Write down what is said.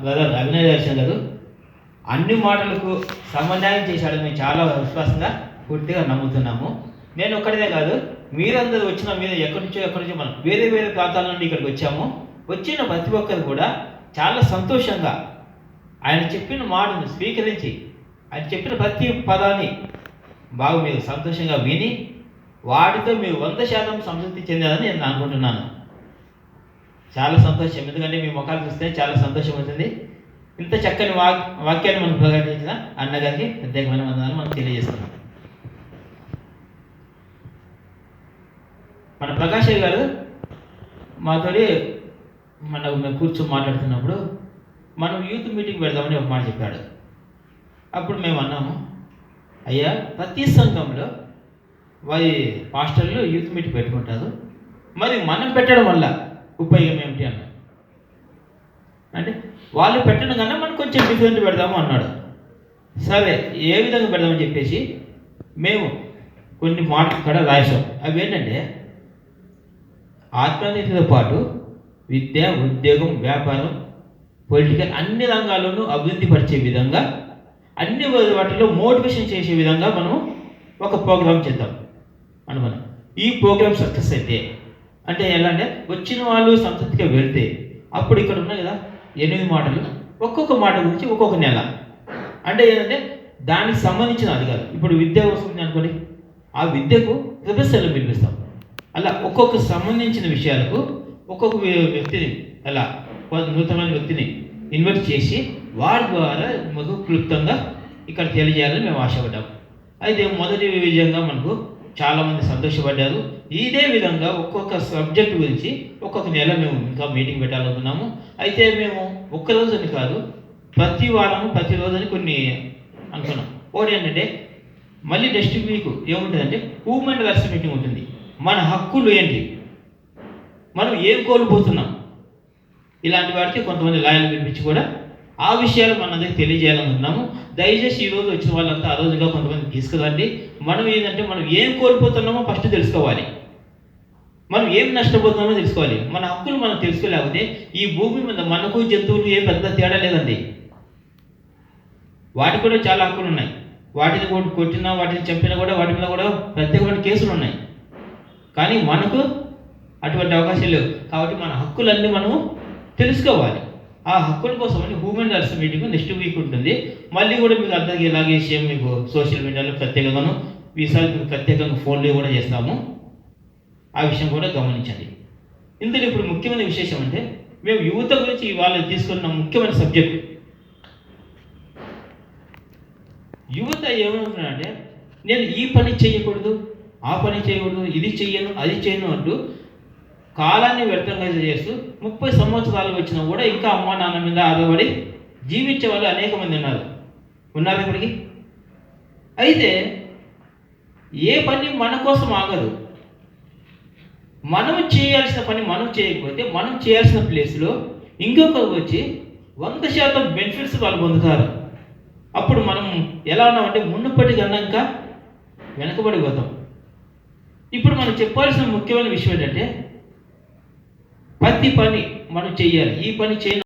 Brother Abhinay Darshan గారు అన్ని మాటలకు సమన్వయం చేశాడు. మేము చాలా విశ్వాసంగా పూర్తిగా నమ్ముతున్నాము. నేను ఒక్కడిదే కాదు, మీరందరూ వచ్చిన మీద ఎక్కడి నుంచో మనం వేరే వేరే ప్రాంతాల నుండి ఇక్కడికి వచ్చాము. వచ్చిన ప్రతి ఒక్కరు కూడా చాలా సంతోషంగా ఆయన చెప్పిన మాటను స్వీకరించి ఆయన చెప్పిన ప్రతి పదాన్ని బాగా మీరు సంతోషంగా విని వాటితో మీరు 100% సంతృప్తి చెందాలని నేను అనుకుంటున్నాను. చాలా సంతోషం, ఎందుకంటే మీ ముఖాలు చూస్తే చాలా సంతోషం అవుతుంది. ఇంత చక్కని వాక్యాన్ని మనం ప్రకటించిన అన్నగారికి ప్రత్యేకమైన వందనాలు మనం తెలియజేస్తున్నాం. మన ప్రకాష్ గారు మాతోటి మేము కూర్చొని మాట్లాడుతున్నప్పుడు మనం యూత్ మీటింగ్ పెడదామని ఒక మాట చెప్పాడు. అప్పుడు మేము అన్నాము, అయ్యా ప్రతి సంఘంలో వారి పాస్టర్లు యూత్ మీటింగ్ పెట్టుకుంటారు, మరి మనం పెట్టడం వల్ల ఉపయోగం ఏమిటి అన్నాడు. అంటే వాళ్ళు పెట్టడం కన్నా మనం కొంచెం డిఫరెంట్ పెడదాము అన్నాడు. సరే ఏ విధంగా పెడదామని చెప్పేసి మేము కొన్ని మాటలు కూడా రాసాం. అవి ఏంటంటే ఆత్మీయతతో పాటు విద్య, ఉద్యోగం, వ్యాపారం, పొలిటికల్ అన్ని రంగాల్లోనూ అభివృద్ధి పరిచే విధంగా అన్ని వాటిలో మోటివేషన్ చేసే విధంగా మనం ఒక ప్రోగ్రాం చేద్దాం అనుకున్నాం. ఈ ప్రోగ్రామ్ సక్సెస్ అయితే అంటే ఎలా అంటే వచ్చిన వాళ్ళు సంతృప్తిగా వెళ్తే అప్పుడు ఇక్కడ ఉన్నాయి కదా 8 మాటలు, ఒక్కొక్క మాట గురించి ఒక్కొక్క నెల అంటే ఏంటంటే దానికి సంబంధించిన అది కాదు. ఇప్పుడు విద్య వస్తుంది అనుకోండి, ఆ విద్యకు ప్రొఫెసర్లు పిలిపిస్తాం. అలా ఒక్కొక్క సంబంధించిన విషయాలకు ఒక్కొక్క వ్యక్తిని అలా నూతనమైన వ్యక్తిని ఇన్వైట్ చేసి వారి ద్వారా మాకు క్లుప్తంగా ఇక్కడ తెలియజేయాలని మేము ఆశపడ్డాము. అయితే మొదటి విజయంగా మనకు చాలామంది సంతోషపడ్డారు. ఇదే విధంగా ఒక్కొక్క సబ్జెక్ట్ గురించి ఒక్కొక్క నెల మేము ఇంకా మీటింగ్ పెట్టాలనుకున్నాము. అయితే మేము ఒక్కరోజుని కాదు, ప్రతి వారము ప్రతిరోజుని కొన్ని అనుకున్నాం. ఒకటి ఏంటంటే మళ్ళీ నెక్స్ట్ వీక్ ఏముంటుందంటే హ్యూమన్ రైట్స్ మీటింగ్ ఉంటుంది. మన హక్కులు ఏంటి, మనం ఏం కోల్పోతున్నాం, ఇలాంటి వాటికి కొంతమంది లాయర్లు పిలిపించి కూడా ఆ విషయాలు మనందరికీ తెలియజేయాలనుకున్నాము. దయచేసి ఈరోజు వచ్చిన వాళ్ళంతా ఆ రోజుగా కొంతమంది తీసుకురండి. మనం ఏంటంటే మనం ఏం కోల్పోతున్నామో ఫస్ట్ తెలుసుకోవాలి, మనం ఏం నష్టపోతున్నామో తెలుసుకోవాలి. మన హక్కులు మనం తెలుసుకోలేకపోతే ఈ భూమి మీద మనకు జంతువులు ఏ పెద్ద తేడా లేదండి. వాటికి కూడా చాలా హక్కులు ఉన్నాయి. వాటిని కొట్టినా వాటిని చంపినా కూడా వాటి మీద కూడా ప్రత్యేకమైన కేసులు ఉన్నాయి. కానీ మనకు అటువంటి అవకాశాలు లేవు. కాబట్టి మన హక్కులన్నీ మనము తెలుసుకోవాలి. ఆ హక్కుల కోసమని human rights meeting next week ఉంటుంది. మళ్ళీ కూడా మీకు అందరికీ ఇలాగే విషయం మీకు సోషల్ మీడియాలో ప్రత్యేకంగాను ఈసారి మీకు ప్రత్యేకంగా ఫోన్లో కూడా చేస్తాము. ఆ విషయం కూడా గమనించండి. ఇందులో ఇప్పుడు ముఖ్యమైన విశేషం అంటే మేము యువత గురించి ఇవాళ తీసుకున్న ముఖ్యమైన సబ్జెక్ట్. యువత ఏమనుకున్నారంటే నేను ఈ పని చేయకూడదు, ఆ పని చేయకూడదు, ఇది చెయ్యను, అది చేయను అంటూ కాలాన్ని వ్యర్థంగా చేస్తూ 30 సంవత్సరాలు వచ్చినా కూడా ఇంకా అమ్మా నాన్న మీద ఆధారపడి జీవించే వాళ్ళు అనేక మంది ఉన్నారు ఇప్పటికి. అయితే ఏ పని మన కోసం ఆగదు. మనం చేయాల్సిన పని మనం చేయకపోతే మనం చేయాల్సిన ప్లేస్లో ఇంకొకరు వచ్చి 100% బెనిఫిట్స్ వాళ్ళు పొందుతారు. అప్పుడు మనం ఎలా ఉన్నామంటే మునుపటి కన్నా ఇంకా వెనకబడిపోతాం. ఇప్పుడు మనం చెప్పాల్సిన ముఖ్యమైన విషయం ఏంటంటే ప్రతి పని మనం చేయాలి. ఈ పని చేయ